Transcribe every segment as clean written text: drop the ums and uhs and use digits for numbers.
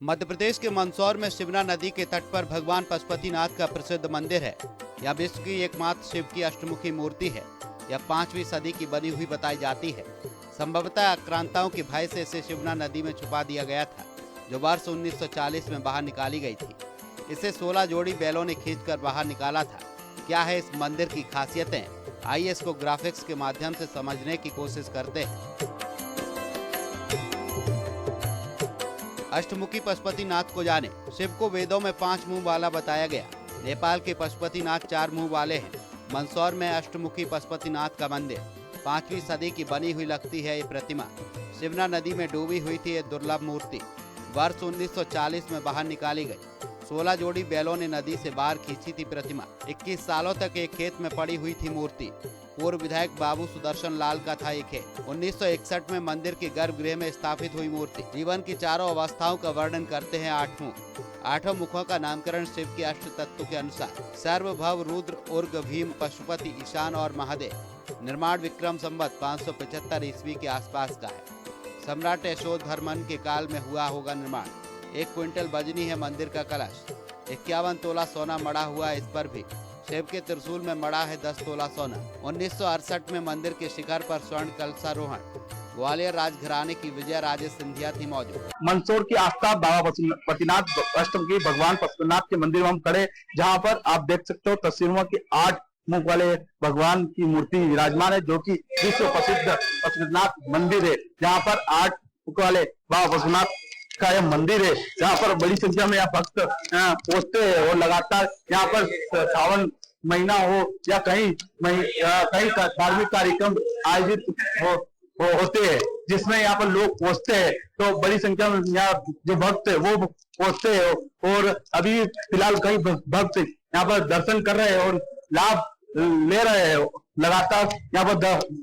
मध्य प्रदेश के मंदसौर में शिवना नदी के तट पर भगवान पशुपतिनाथ का प्रसिद्ध मंदिर है। यह विश्व की एकमात्र शिव की अष्टमुखी मूर्ति है। यह 5वीं सदी की बनी हुई बताई जाती है। संभवतः आक्रांताओं के भय से इसे शिवना नदी में छुपा दिया गया था, जो वर्ष 1940 में बाहर निकाली गई थी। इसे 16 जोड़ी बैलों ने खींचकर बाहर निकाला था। क्या है इस मंदिर की खासियतें? आइए इसको ग्राफिक्स के माध्यम से समझने की कोशिश करते हैं। अष्टमुखी पशुपतिनाथ को जाने। शिव को वेदों में 5 मुंह वाला बताया गया। नेपाल के पशुपतिनाथ 4 मुंह वाले हैं। मंदसौर में अष्टमुखी पशुपतिनाथ का मंदिर 5वीं सदी की बनी हुई लगती है। ये प्रतिमा शिवना नदी में डूबी हुई थी। ये दुर्लभ मूर्ति वर्ष 1940 में बाहर निकाली गई। 16 जोड़ी बैलों ने नदी से बाहर खींची थी प्रतिमा। 21 सालों तक एक खेत में पड़ी हुई थी मूर्ति। पूर्व विधायक बाबू सुदर्शन लाल का था ये खेत। 1961 में मंदिर के गर्भगृह में स्थापित हुई मूर्ति जीवन की 4 अवस्थाओं का वर्णन करते हैं। 8 मुख। 8 मुखों का नामकरण शिव के अष्ट तत्व के अनुसार सर्वभव, रुद्र, उर्ग, भीम, पशुपति, ईशान और महादेव। निर्माण विक्रम संवत 575 ईस्वी के आसपास का है। सम्राट यशोधर्मन के काल में हुआ होगा निर्माण। 1 क्विंटल वजनी है मंदिर का कलश। 51 तोला सोना मड़ा हुआ है। इस पर भी शिव के त्रिशूल में मड़ा है 10 तोला सोना। 1968 में मंदिर के शिखर पर स्वर्ण कलशारोहण। ग्वालियर राजघराने की विजय राजे सिंधिया थी मौजूद। मंदसौर की आस्था बाबा पशुपतिनाथ अष्टमुखी भगवान पशुपतिनाथ के मंदिर में हम खड़े, जहां पर आप देख सकते हो तस्वीरों की 8 मुख वाले भगवान की मूर्ति विराजमान है, जो कि विश्व प्रसिद्ध पशुपतिनाथ मंदिर है। जहाँ पर 8 मुख वाले बाबा पशुपतिनाथ का यह मंदिर है, जहाँ पर बड़ी संख्या में भक्त पहुंचते हैं और लगातार यहाँ पर सावन महीना हो या कहीं धार्मिक कार्यक्रम आयोजित होते हैं, जिसमें यहाँ पर लोग पहुंचते हैं। तो बड़ी संख्या में यहाँ जो भक्त है वो पहुंचते हैं और अभी फिलहाल कई भक्त यहाँ पर दर्शन कर रहे हैं और लाभ ले रहे हैं। लगातार यहाँ पर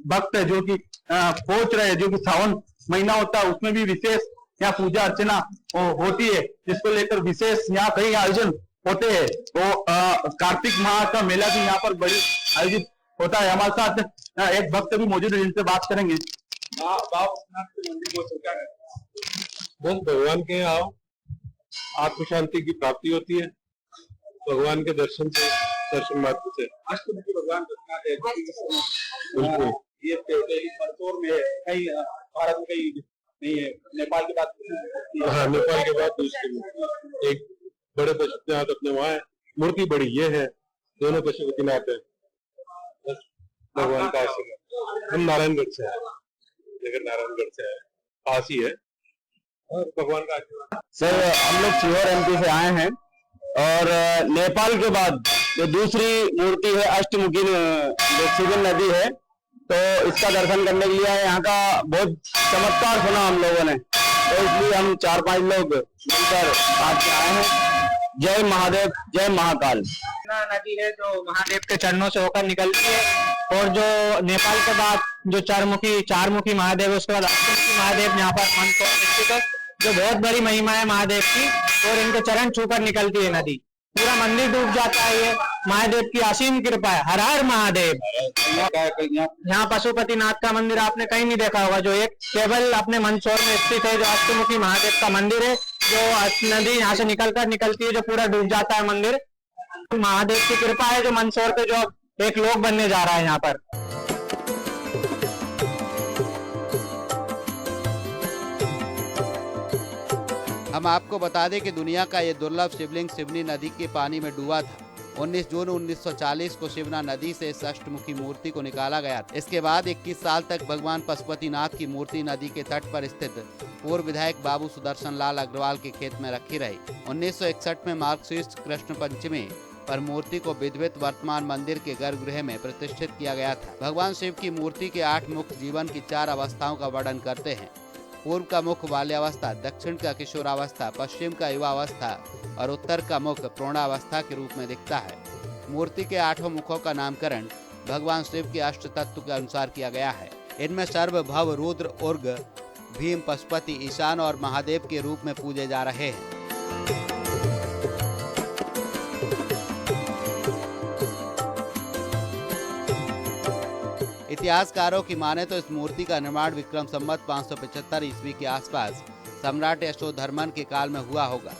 भक्त है जो कि पहुंच रहे हैं, जो कि सावन महीना होता है उसमें भी विशेष यहाँ पूजा अर्चना होती है, जिसको लेकर विशेष यहाँ कई आयोजन होते हैं। तो कार्तिक माह का मेला भी यहाँ पर बड़ी आयोजित होता है। हमारे साथ एक भक्त भी मौजूद है, जिनसे बात करेंगे। बस भगवान के यहाँ आओ, आत्म शांति की प्राप्ति होती है। भगवान के दर्शन से, दर्शन मात्र से। अष्टमुखी भगवान बिल्कुल ये मंदसौर में कई भारत में कई नहीं है, नेपाल के बाद हाँ, नेपाल के बाद दूसरी एक बड़े पशुपतिनाथ अपने वहाँ है। मूर्ति बड़ी ये है, दोनों पशुपतिनाथ है। बस भगवान का आशीर्वाद। हम नारायणगढ़ से हैं, लेकिन नारायणगढ़ से है, पास ही है, और भगवान का आशीर्वाद। सर, हम लोग सीहोर एमपी से आए हैं और नेपाल के बाद जो दूसरी मूर्ति है अष्टमुखी शिवन नदी है, तो इसका दर्शन करने के लिए यहाँ का बहुत चमत्कार सुना हम लोगों ने, तो इसलिए हम 4-5 लोग मिलकर आज आए हैं। जय महादेव, जय महाकाल। नदी है जो महादेव के चरणों से होकर निकलती है, और जो नेपाल के बाद जो चार मुखी महादेव है, उसके बाद अष्टमुखी महादेव यहाँ पर मंदसौर स्थित है, जो बहुत बड़ी महिमा है महादेव की, और इनके चरण छूकर निकलती है नदी। पूरा मंदिर डूब जाता है। ये महादेव की असीम कृपा है। हर हर महादेव। यहाँ पशुपतिनाथ का मंदिर आपने कहीं नहीं देखा होगा, जो एक केवल अपने मंदसौर में स्थित है, जो अष्टमुखी महादेव का मंदिर है, जो नदी यहाँ से निकलती है, जो पूरा डूब जाता है मंदिर। महादेव की कृपा है जो मंदसौर पे जो एक लोक बनने जा रहा है यहाँ पर। हम आपको बता दें कि दुनिया का ये दुर्लभ शिवलिंग शिवनी नदी के पानी में डूबा था। 19 जून 1940 को शिवना नदी से इस अष्टमुखी मूर्ति को निकाला गया था। इसके बाद 21 साल तक भगवान पशुपतिनाथ की मूर्ति नदी के तट पर स्थित पूर्व विधायक बाबू सुदर्शन लाल अग्रवाल के खेत में रखी रही। 1961 में मार्क्सिस्ट कृष्ण पंचमी पर मूर्ति को विधिवत वर्तमान मंदिर के गर्भगृह में प्रतिष्ठित किया गया था। भगवान शिव की मूर्ति के 8 मुख जीवन की 4 अवस्थाओं का वर्णन करते हैं। पूर्व का मुख बाल्यावस्था, दक्षिण का किशोरावस्था, पश्चिम का युवावस्था और उत्तर का मुख प्रौढ़ावस्था के रूप में दिखता है। मूर्ति के 8 मुखों का नामकरण भगवान शिव के अष्ट तत्व के अनुसार किया गया है। इनमें सर्वभव, रुद्र, उर्ग, भीम, पशुपति, ईशान और महादेव के रूप में पूजे जा रहे हैं। इतिहासकारों की माने तो इस मूर्ति का निर्माण विक्रम संवत 575 ईस्वी के आसपास सम्राट यशोधर्मन के काल में हुआ होगा।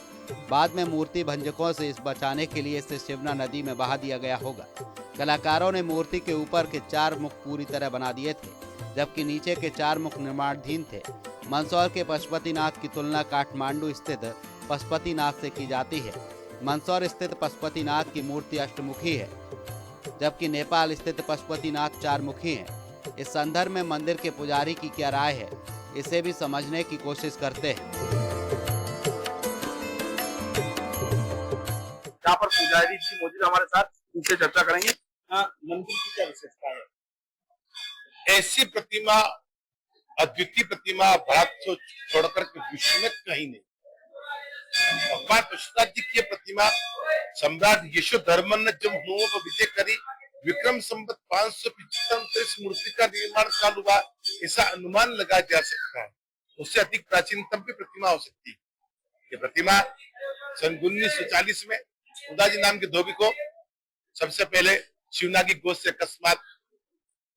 बाद में मूर्ति भंजकों से इस बचाने के लिए इसे शिवना नदी में बहा दिया गया होगा। कलाकारों ने मूर्ति के ऊपर के 4 मुख पूरी तरह बना दिए थे, जबकि नीचे के 4 मुख निर्माणाधीन थे। मंदसौर के पशुपतिनाथ की तुलना काठमांडू स्थित पशुपतिनाथ से की जाती है। मंदसौर स्थित पशुपतिनाथ की मूर्ति अष्टमुखी है, जबकि नेपाल स्थित पशुपतिनाथ 4 मुखी है। इस संदर्भ में मंदिर के पुजारी की क्या राय है, इसे भी समझने की कोशिश करते हैं। यहाँ पर पुजारी जी मौजूद हमारे साथ, उनसे चर्चा करेंगे। मंदिर की क्या विशेषता है? ऐसी प्रतिमा, अद्वितीय प्रतिमा भारत को छोड़कर के विश्व में कहीं नहीं। भगवान पशुपतिनाथ जी की प्रतिमा सम्राट यशोधर्मन ने जब हुओं पर विजय करी, विक्रम संवत 575 से इस मूर्ति का निर्माण चालू हुआ, ऐसा अनुमान लगाया जा सकता है। उससे अधिक प्राचीनतम भी प्रतिमा हो सकती है। ये प्रतिमा सन 1940 में उदाजी नाम के धोबी को सबसे पहले शिवना की गोद से अकस्मात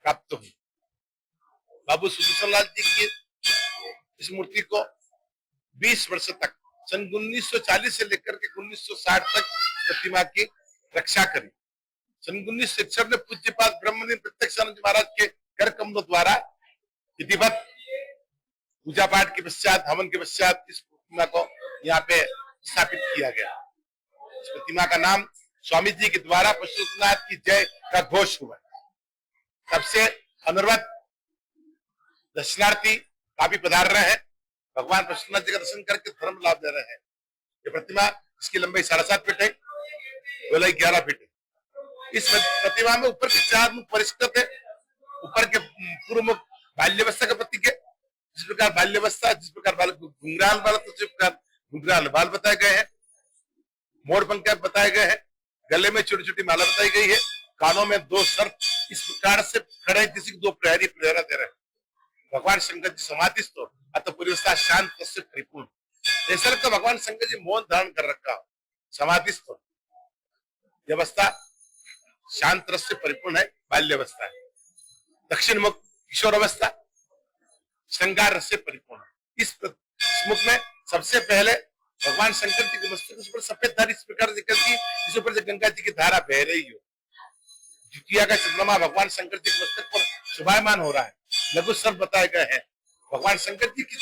प्राप्त हुई। बाबू सुदर्शन लाल जी की इस मूर्ति को 20 वर्ष तक सन 1940 से लेकर के 1960 तक प्रतिमा की रक्षा करी। सन 1961 में पूज्यपाद ब्रह्मलीन प्रत्यक्षानंद महाराज के कर कमलों द्वारा विधिवत पूजा पाठ के पश्चात, हवन के पश्चात इस प्रतिमा को यहाँ पे स्थापित किया गया। इस प्रतिमा का नाम स्वामी जी के द्वारा पशुपतिनाथ की जय का घोष हुआ। तब से अनवरत दर्शनार्थी काफी पधार रहे हैं, भगवान पशुपतिनाथ जी का दर्शन करके धर्म लाभ ले रहे हैं। ये प्रतिमा, इसकी लंबाई 7.5 फीट है, गोलाई 11 फीट है। इस प्रतिमा में ऊपर के 4 मुख परिष्कृत है। ऊपर के पूर्व मुख बाल्यावस्था का प्रतीक है। जिस प्रकार बाल्यावस्था, जिस प्रकार बाल घुंघराल बाल, तो जिस प्रकार घुंघराल बाल बताए गए हैं, मोर पंख बताए गए हैं, गले में छोटी छोटी माला बताई गई है, कानों में 2 सर्प इस प्रकार से खड़े किसी 2 प्रहरी प्रेरणा दे रहे हैं। भगवान शंकर जी समाधिस्थ हो, अतः पूरी अवस्था शांत से परिपूर्ण। ऐसा लगता भगवान शंकर जी मौन धारण कर रखा हो, समाधिस्थ हो। यह अवस्था शांत रस से परिपूर्ण है, बाल्यावस्था है। दक्षिण मुख किशोर अवस्था श्रृंगार रस से परिपूर्ण। इस मुख में सबसे पहले भगवान शंकर जी के मस्तक पर सफेद धारी इस प्रकार दिखती है, जिस ऊपर से गंगा जी की धारा बह रही हो। द्वितीया का चंद्रमा भगवान शंकर जी के मस्तक पर शोभायमान हो रहा है। लघु सर्प बताए गए हैं। भगवान शंकर जी की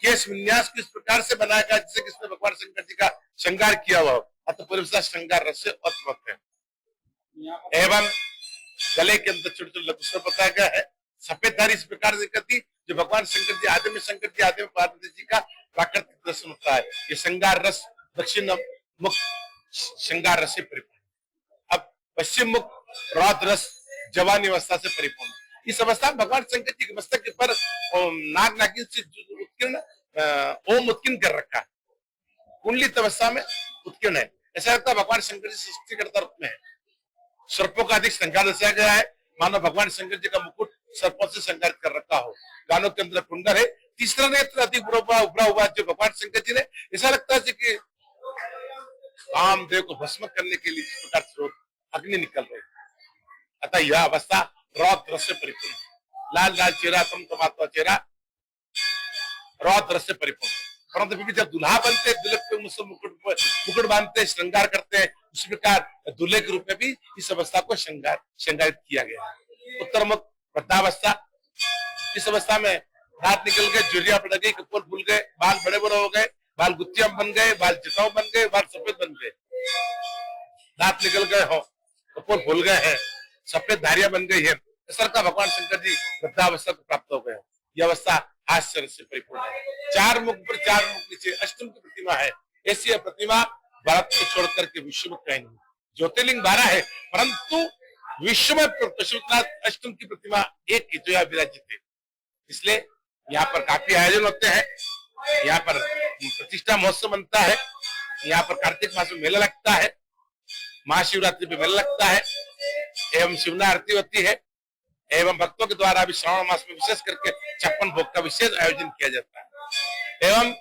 केश विन्यास को इस प्रकार से बनाया गया जिससे किसने भगवान शंकर जी का श्रृंगार किया हुआ, अतः पूरे श्रृंगार रस से उत्पन्न है। एवं गले के अंदर छोटे छोटे लघु सर्प बताया गया है। सफेद धारी इस प्रकार दिखती, जो भगवान शंकर जी आदि में शंकर जी, आदि में पार्वती जी का प्राकृतिक दर्शन होता है। ये श्रृंगार रस दक्षिण मुख श्रृंगार रस से परिपूर्ण। अब पश्चिम मुख रौद्र रस जवानी अवस्था से परिपूर्ण। इस अवस्था में भगवान शंकर जी के मस्तक के पर नाग नागिन से उत्कीर्ण ओम उत्कीर्ण कर रखा है। कुंडलित अवस्था में उत्कीर्ण है। ऐसा लगता है भगवान शंकर जी सृष्टिकर्ता रूप में है। सर्पों का अधिक श्रृंगार दर्शाया गया है, मानो भगवान शंकर जी का मुकुट सर्पों से श्रृंगार कर रखा हो। गानों के अंदर कुंडल है। तीसरा नेत्र अधिक उभरा हुआ जो भगवान शंकर जी ने, ऐसा लगता है कि कामदेव को भस्म करने के लिए जिस प्रकार स्रोत अग्नि निकल रही। अतः यह अवस्था रौद्र से परिपूर्ण, लाल लाल चेहरा, तमतमाता चेहरा, रौद्र से परिपूर्ण। परंतु फिर जब दुल्हा बनते, दुल्हे पे मुकुट बांधते, श्रृंगार करते हैं, उस प्रकार दुल्हे के रूप में भी इस अवस्था को श्रृंगारित किया गया है। उत्तर मुख वृद्धावस्था, इस अवस्था में दांत निकल गए, झुर्रियां पड़ गई, कपोल फूल गए, बाल बड़े बड़े हो गए, बाल गुत्थियां बन गए, बाल जटाऊ बन गए, बाल सफेद बन गए, दांत निकल गए हो, कपोल फूल गए हैं, सफेद धारियां बन गई है। ऐसा का भगवान शंकर जी वृद्धावस्था को प्राप्त हो गए। यह अवस्था हास्य से परिपूर्ण है। 4 मुख पर 4 मुख नीचे अष्टम की प्रतिमा है। ऐसी प्रतिमा भारत को छोड़कर के विश्व में कहीं नहीं। ज्योतिर्लिंग 12 है, परंतु विश्व में पशुपतिनाथ अष्टम की प्रतिमा एक ही, जो यहाँ विराजित है। इसलिए यहाँ पर काफी आयोजन होते हैं। यहाँ पर प्रतिष्ठा महोत्सव बनता है। यहाँ पर कार्तिक मास में मेला लगता है, महाशिवरात्रि पे मेला लगता है, एवं शिवना आरती होती है, एवं भक्तों के द्वारा भी श्रावण मास में विशेष करके 56 भोग का विशेष आयोजन किया जाता है। एवं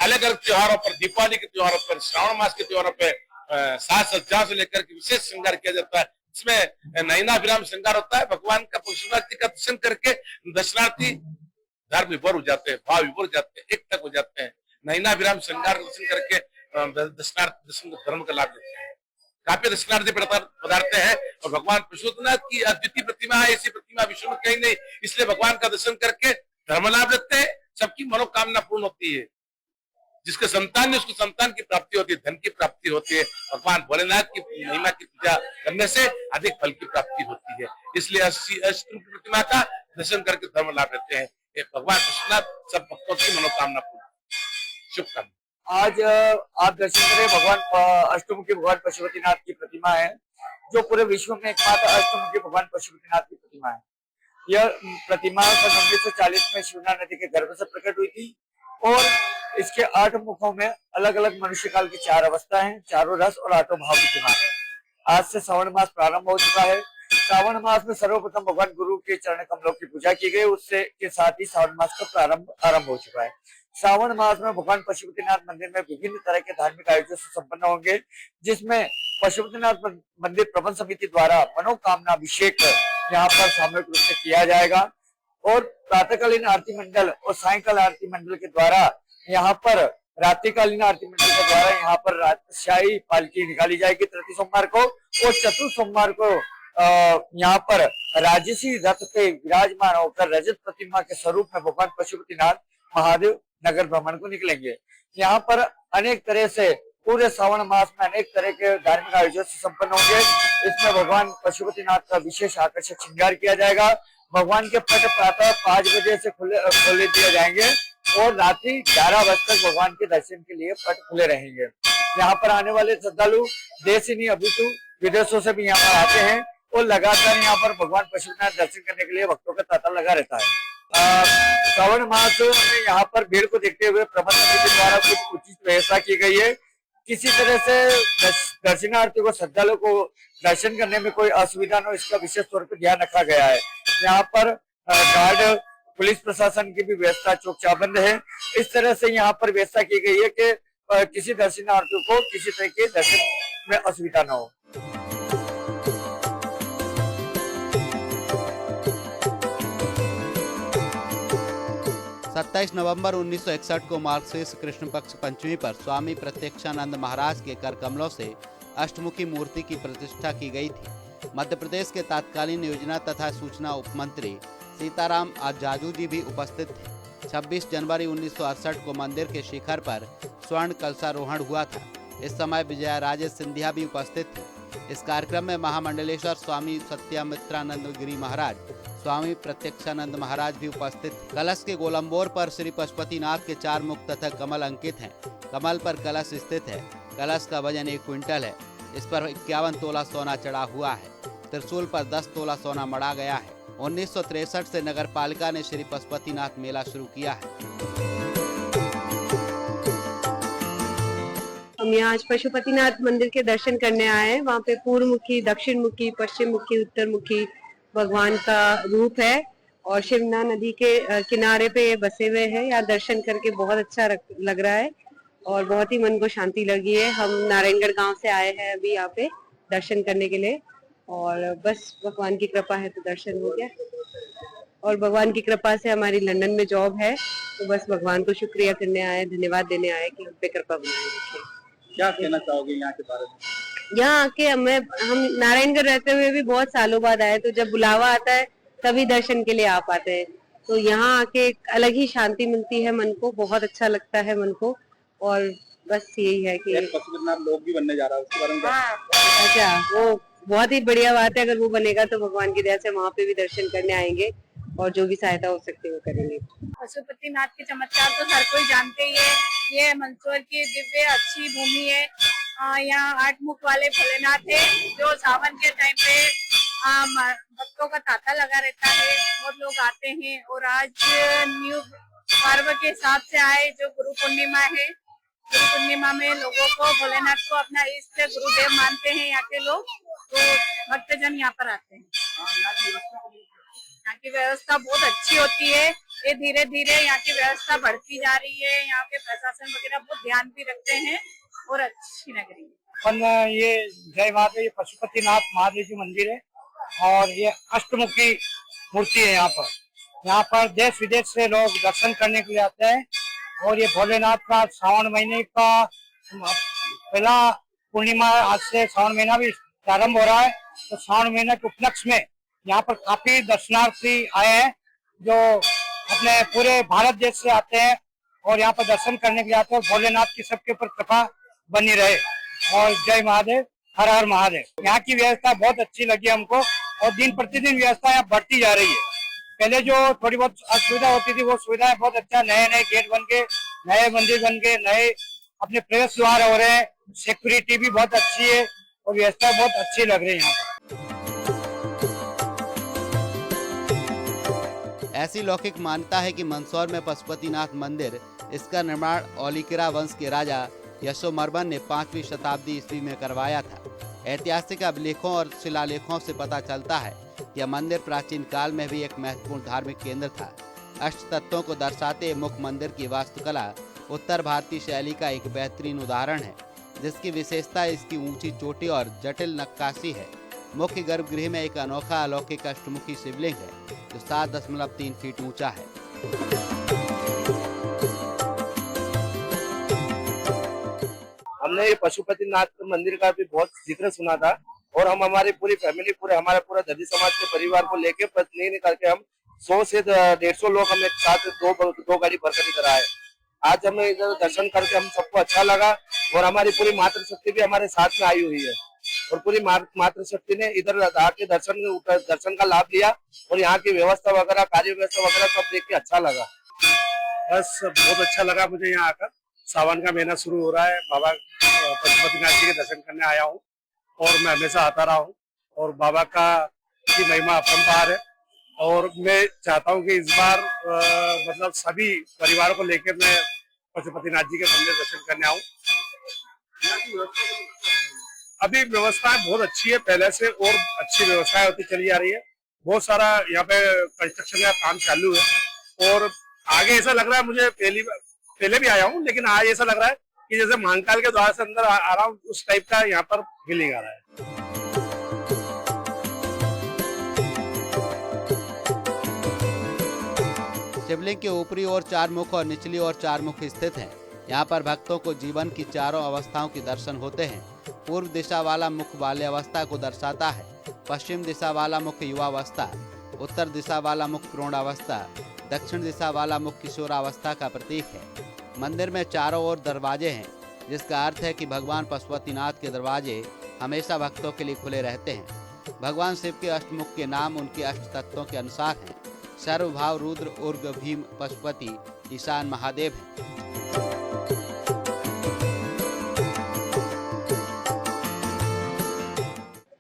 अलग अलग त्योहारों पर, दीपावली के त्योहारों पर, श्रावण मास के त्योहारों पर साज सज्जा से लेकर के विशेष श्रृंगार किया जाता है। इसमें नयनाभिराम श्रृंगार होता है। भगवान का पशुपतिनाथ जी का दर्शन करके दर्शनार्थी धर्म विभोर हो जाते हैं, भाव विभोर हो जाते हैं, एक तक हो जाते हैं, नैना विराम श्रृंगार दर्शन करके दर्शन धर्म का लाभ लेते हैं। काफी दर्शनार्थी पधारते हैं और भगवान पशुपतिनाथ की अद्वितीय प्रतिमा है, ऐसी प्रतिमा विश्व में कहीं नहीं, इसलिए भगवान का दर्शन करके धर्म लाभ लेते हैं, सबकी मनोकामना पूर्ण होती है। जिसके संतान है उसको संतान की प्राप्ति होती है, धन की प्राप्ति होती है। भगवान भोलेनाथ की महिमा की पूजा करने से अधिक फल की प्राप्ति होती है, इसलिए अष्टम की प्रतिमा का दर्शन करके धर्म लाभ लेते हैं। भगवान पशुपतिनाथ सब भक्तों की मनोकामना पूर्ण। शुभकामना। आज आप दर्शन करें भगवान अष्टमुखी भगवान पशुपतिनाथ की प्रतिमा है, जो पूरे विश्व में एकमात्र अष्टमुखी भगवान पशुपतिनाथ की प्रतिमा है। यह प्रतिमा सन 1940 में शिवना नदी के गर्भ से प्रकट हुई थी और इसके 8 मुखों में अलग अलग मनुष्य काल की 4 अवस्था हैं, चारों रस और 8 भाव विद्यमान है। आज से श्रावण मास प्रारंभ हो चुका है। श्रावण मास में सर्वप्रथम भगवान गुरु के चरण कमलों की पूजा की गई, उससे के साथ ही श्रावण मास का आरंभ हो चुका है। श्रावण मास में भगवान पशुपतिनाथ मंदिर में विभिन्न तरह के धार्मिक आयोजन से संपन्न होंगे, जिसमें पशुपतिनाथ मंदिर प्रबंध समिति द्वारा मनोकामना अभिषेक यहाँ पर सामूहिक रूप से किया जाएगा और प्रातःकालीन आरती मंडल और सायंकाल आरती मंडल के द्वारा यहाँ पर रात्रिकालीन आरती मंडल के द्वारा यहाँ पर शाही पालकी निकाली जाएगी तृतीय सोमवार को, और चतुर्थ सोमवार को यहाँ पर राजसी रथ पे विराजमान होकर रजत प्रतिमा के स्वरूप में भगवान पशुपतिनाथ महादेव नगर भ्रमण को निकलेंगे। यहाँ पर अनेक तरह से पूरे श्रावण मास में अनेक तरह के धार्मिक आयोजन से संपन्न होंगे। इसमें भगवान पशुपतिनाथ का विशेष आकर्षक श्रृंगार किया जाएगा। भगवान के पट प्रातः 5 बजे से खोले दिए जाएंगे और रात्रि 11 बजे तक भगवान के दर्शन के लिए पट खुले रहेंगे। यहाँ पर आने वाले श्रद्धालु देश ही नहीं अपितु विदेशों से भी यहाँ पर आते हैं और लगातार यहाँ पर भगवान पशुपतिनाथ दर्शन करने के लिए भक्तों का तांता लगा रहता है। श्रावण मास में यहाँ पर भीड़ को देखते हुए प्रबंध समिति द्वारा कुछ उचित व्यवस्था की गई है। किसी तरह से दर्शनार्थियों को श्रद्धालुओं को दर्शन करने में कोई असुविधा न हो, इसका विशेष तौर पर ध्यान रखा गया है। यहाँ पर गार्ड पुलिस प्रशासन की भी व्यवस्था चौक चाबंद है। इस तरह से यहाँ पर व्यवस्था की गई है कि किसी दर्शनार्थियों को किसी तरह के दर्शन में असुविधा न हो। 27 नवंबर 1961 को मार्गशीर्ष कृष्ण पक्ष पंचमी पर स्वामी प्रत्यक्षानंद महाराज के कर कमलों से अष्टमुखी मूर्ति की प्रतिष्ठा की गई थी। मध्य प्रदेश के तत्कालीन योजना तथा सूचना उपमंत्री सीताराम आजादू जी भी उपस्थित थे। 26 जनवरी 1968 को मंदिर के शिखर पर स्वर्ण कलशारोहण हुआ था। इस समय विजयाराजे सिंधिया भी उपस्थित थे। इस कार्यक्रम में महामंडलेश्वर स्वामी सत्यमित्रानंद गिरी महाराज, स्वामी प्रत्यक्षानंद महाराज भी उपस्थित थे। कलश के गोलंबोर पर श्री पशुपतिनाथ के 4 मुख तथा कमल अंकित हैं। कमल पर कलश स्थित है। कलश का वजन 1 क्विंटल है। इस पर 51 तोला सोना चढ़ा हुआ है। त्रिशूल पर 10 तोला सोना मढ़ा गया है। 1963 से नगर पालिका ने श्री पशुपतिनाथ मेला शुरू किया है। हम यहाँ आज पशुपतिनाथ मंदिर के दर्शन करने आए हैं। वहाँ पे पूर्व मुखी, दक्षिण मुखी, पश्चिम मुखी, उत्तर मुखी भगवान का रूप है और शिवना नदी के किनारे पे ये बसे हुए हैं। यहाँ दर्शन करके बहुत अच्छा लग रहा है और बहुत ही मन को शांति लगी है। हम नारायणगढ़ गांव से आए हैं अभी यहाँ पे दर्शन करने के लिए और बस भगवान की कृपा है तो दर्शन हो गया। और भगवान की कृपा से हमारी लंदन में जॉब है तो बस भगवान को शुक्रिया करने आए, धन्यवाद देने आए कि हम पे कृपा बनाए रखें। क्या कहना चाहोगे यहाँ के बारे में? यहाँ आके हम नारायणगढ़ रहते हुए भी बहुत सालों बाद आए, तो जब बुलावा आता है तभी दर्शन के लिए आ पाते हैं। तो यहाँ आके एक अलग ही शांति मिलती है मन को, बहुत अच्छा लगता है मन को। और बस यही है कि पशुपतिनाथ लोग भी बनने जा रहा है, उसके बारे में अच्छा, वो बहुत ही बढ़िया बात है। अगर वो बनेगा तो भगवान की दया से वहाँ पे भी दर्शन करने आएंगे और जो भी सहायता हो सकती है वो करेंगे। पशुपतिनाथ के चमत्कार तो हर कोई जानते ही है। ये मंदसौर की दिव्य अच्छी भूमि है। यहाँ 8 मुख वाले भोलेनाथ है जो सावन के टाइम पे भक्तों का तांता लगा रहता है। बहुत लोग आते हैं और आज न्यू पर्व के हिसाब से आए जो गुरु पूर्णिमा है। गुरु पूर्णिमा में लोगों को भोलेनाथ को अपना इष्ट गुरुदेव मानते हैं यहाँ के लोग, तो भक्तजन यहाँ पर आते हैं। यहाँ की व्यवस्था बहुत अच्छी होती है। ये धीरे धीरे यहाँ की व्यवस्था बढ़ती जा रही है। यहाँ के प्रशासन वगैरह बहुत ध्यान भी रखते हैं और अच्छी नगरी है। अपन ये जय माता, ये पशुपतिनाथ महादेव जी मंदिर है और ये अष्टमुखी मूर्ति है। यहाँ पर यहाँ पर देश विदेश से लोग दर्शन करने के लिए आते हैं। और ये भोलेनाथ का श्रावण महीने का पहला पूर्णिमा, आज से श्रावण महीना भी प्रारंभ हो रहा है। तो श्रावण महीने के उपलक्ष्य में यहाँ पर काफी दर्शनार्थी आए हैं जो अपने पूरे भारत देश से आते हैं और यहाँ पर दर्शन करने के लिए आते हैं। भोलेनाथ की सबके ऊपर कृपा बनी रहे और जय महादेव, हर हर महादेव। यहाँ की व्यवस्था बहुत अच्छी लगी हमको और दिन प्रतिदिन व्यवस्था यहाँ बढ़ती जा रही है। पहले जो थोड़ी बहुत असुविधा होती थी वो सुविधाएं बहुत अच्छा, नए नए गेट बन के, नए मंदिर बन के, नए अपने प्रवेश द्वार हो रहे हैं, सिक्योरिटी भी बहुत अच्छी है और व्यवस्था बहुत अच्छी लग रही है यहाँ पर। ऐसी लौकिक मान्यता है कि मंदसौर में पशुपतिनाथ मंदिर, इसका निर्माण औलिकरा वंश के राजा यशोमर्मन ने 5वीं शताब्दी ईस्वी में करवाया था। ऐतिहासिक अभिलेखों और शिलालेखों से पता चलता है कि यह मंदिर प्राचीन काल में भी एक महत्वपूर्ण धार्मिक केंद्र था। अष्ट तत्वों को दर्शाते मुख्य मंदिर की वास्तुकला उत्तर भारतीय शैली का एक बेहतरीन उदाहरण है, जिसकी विशेषता इसकी ऊंची चोटी और जटिल नक्काशी है। मुख्य गर्भगृह में एक अनोखा अलौकिक अष्टमुखी शिवलिंग है जो 7.3 फीट ऊंचा है। हमने ये पशुपतिनाथ मंदिर का भी बहुत जिक्र सुना था और हम हमारी पूरी फैमिली, हमारा पूरा दर्जी समाज के परिवार को लेके प्रतिनिधि करके हम 100 से 150 लोग हम एक साथ दो गाड़ी भरकर इधर आए। आज हमें इधर दर्शन करके हम सबको अच्छा लगा और हमारी पूरी मातृशक्ति भी हमारे साथ में आई हुई है और पूरी मातृशक्ति ने इधर आके दर्शन का लाभ लिया और यहाँ की व्यवस्था वगैरह, कार्य व्यवस्था वगैरह सब देख के अच्छा लगा। बस बहुत अच्छा लगा मुझे यहाँ आकर। सावन का महीना शुरू हो रहा है, बाबा पशुपतिनाथ जी के दर्शन करने आया हूँ और मैं हमेशा आता रहा हूँ और बाबा की महिमा अपरंपार है। और मैं चाहता हूँ कि इस बार मतलब सभी परिवारों को लेकर मैं पशुपतिनाथ जी के मंदिर दर्शन करने आऊँ। अभी व्यवस्थाएं बहुत अच्छी है, पहले से और अच्छी व्यवस्थाएं होती चली जा रही है। बहुत सारा यहाँ पे कंस्ट्रक्शन का काम चालू है और आगे ऐसा लग रहा है, मुझे पहले भी आया हूँ लेकिन आज ऐसा लग रहा है कि जैसे महाकाल के द्वार से अंदर आ रहा हूँ, उस टाइप का यहाँ पर फीलिंग आ रहा है। शिवलिंग के ऊपरी ओर 4 मुख और निचली ओर 4 मुख स्थित हैं। यहाँ पर भक्तों को जीवन की चारों अवस्थाओं के दर्शन होते हैं। पूर्व दिशा वाला मुख बाल्यावस्था को दर्शाता है, पश्चिम दिशा वाला मुख युवावस्था, उत्तर दिशा वाला मुख प्रौढ़ावस्था, दक्षिण दिशा वाला मुख किशोरावस्था का प्रतीक है। मंदिर में चारों ओर दरवाजे हैं, जिसका अर्थ है कि भगवान पशुपतिनाथ के दरवाजे हमेशा भक्तों के लिए खुले रहते हैं। भगवान शिव के अष्टमुख के नाम उनके अष्ट तत्वों के अनुसार हैं। सर्वभाव रुद्र, उर्ग, भीम, पशुपति, ईशान महादेव हैं।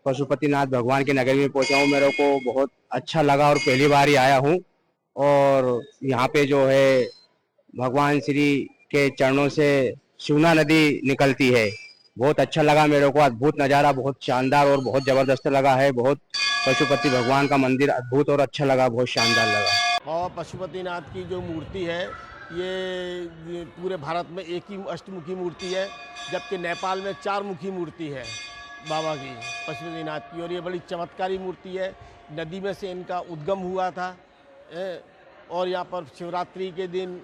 पशुपतिनाथ भगवान के नगर में पहुंचा हूँ, मेरे को बहुत अच्छा लगा और पहली बार ही आया हूँ। और यहाँ पे जो है भगवान श्री के चरणों से शिवना नदी निकलती है, बहुत अच्छा लगा मेरे को। अद्भुत नज़ारा, बहुत शानदार और बहुत जबरदस्त लगा है। बहुत पशुपति भगवान का मंदिर अद्भुत और अच्छा लगा, बहुत शानदार लगा। और पशुपतिनाथ की जो मूर्ति है ये पूरे भारत में एक ही अष्टमुखी मूर्ति है, जबकि नेपाल में 4 मुखी मूर्ति है बाबा की, पशुपतिनाथ की। और ये बड़ी चमत्कारी मूर्ति है। नदी में से इनका उद्गम हुआ था और यहाँ पर शिवरात्रि के दिन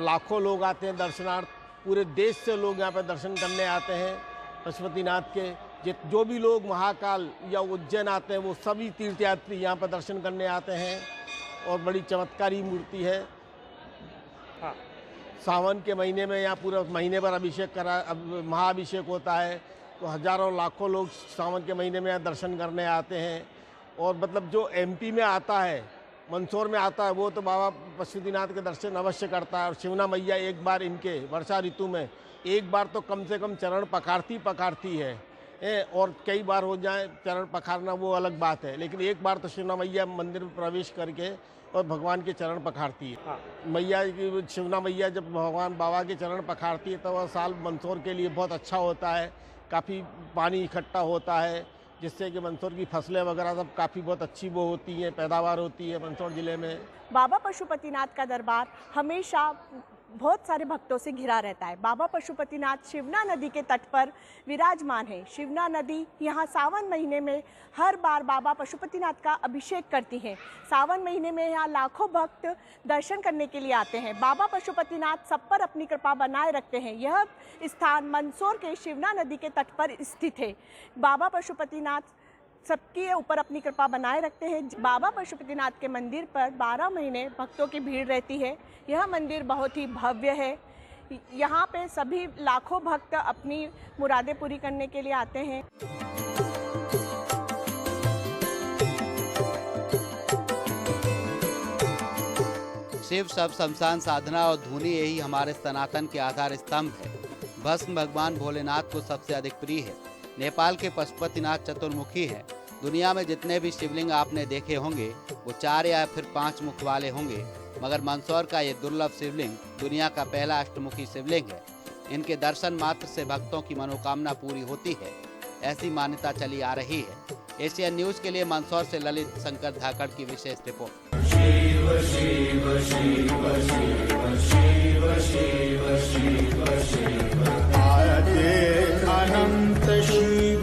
लाखों लोग आते हैं दर्शनार्थ। पूरे देश से लोग यहाँ पर दर्शन करने आते हैं पशुपतिनाथ के। जो भी लोग महाकाल या उज्जैन आते हैं वो सभी तीर्थयात्री यहाँ पर दर्शन करने आते हैं और बड़ी चमत्कारी मूर्ति है। हाँ, सावन के महीने में यहाँ पूरा महीने भर अभिषेक महाअभिषेक होता है, तो हजारों लाखों लोग सावन के महीने में यहाँ दर्शन करने आते हैं। और मतलब जो एमपी में आता है, मंदसौर में आता है, वो तो बाबा पशुपतिनाथ के दर्शन अवश्य करता है। और शिवना मैया एक बार इनके वर्षा ऋतु में एक बार तो कम से कम चरण पखारती है और कई बार हो जाए चरण पखारना वो अलग बात है, लेकिन एक बार तो शिवना मैया मंदिर में प्रवेश करके और भगवान के चरण पखारती है। हाँ। मैया की शिवना मैया जब भगवान बाबा के चरण पखारती है तो वह साल मंदसौर के लिए बहुत अच्छा होता है। काफ़ी पानी इकट्ठा होता है, जिससे कि मंदसौर की फसलें वगैरह सब काफ़ी बहुत अच्छी वो होती हैं, पैदावार होती है मंदसौर ज़िले में। बाबा पशुपतिनाथ का दरबार हमेशा बहुत सारे भक्तों से घिरा रहता है। बाबा पशुपतिनाथ शिवना नदी के तट पर विराजमान है। शिवना नदी यहाँ सावन महीने में हर बार बाबा पशुपतिनाथ का अभिषेक करती है। सावन महीने में यहाँ लाखों भक्त दर्शन करने के लिए आते हैं। बाबा पशुपतिनाथ सब पर अपनी कृपा बनाए रखते हैं। यह स्थान मंदसौर के शिवना नदी के तट पर स्थित है। बाबा पशुपतिनाथ सबके ऊपर अपनी कृपा बनाए रखते हैं। बाबा पशुपतिनाथ के मंदिर पर 12 महीने भक्तों की भीड़ रहती है। यह मंदिर बहुत ही भव्य है। यहाँ पे सभी लाखों भक्त अपनी मुरादें पूरी करने के लिए आते हैं। शिव सब शमशान साधना और धुनी यही हमारे सनातन के आधार स्तंभ है। भस्म भगवान भोलेनाथ को सबसे अधिक प्रिय है। नेपाल के पशुपतिनाथ चतुर्मुखी है। दुनिया में जितने भी शिवलिंग आपने देखे होंगे वो 4 या फिर 5 मुख वाले होंगे, मगर मंदसौर का ये दुर्लभ शिवलिंग दुनिया का पहला अष्टमुखी शिवलिंग है। इनके दर्शन मात्र से भक्तों की मनोकामना पूरी होती है, ऐसी मान्यता चली आ रही है। एशियन न्यूज के लिए मंदसौर से ललित शंकर धाकड़ की विशेष रिपोर्ट। शिव शिव शिव शिव शिव शिव शिव शिव अनंत शिव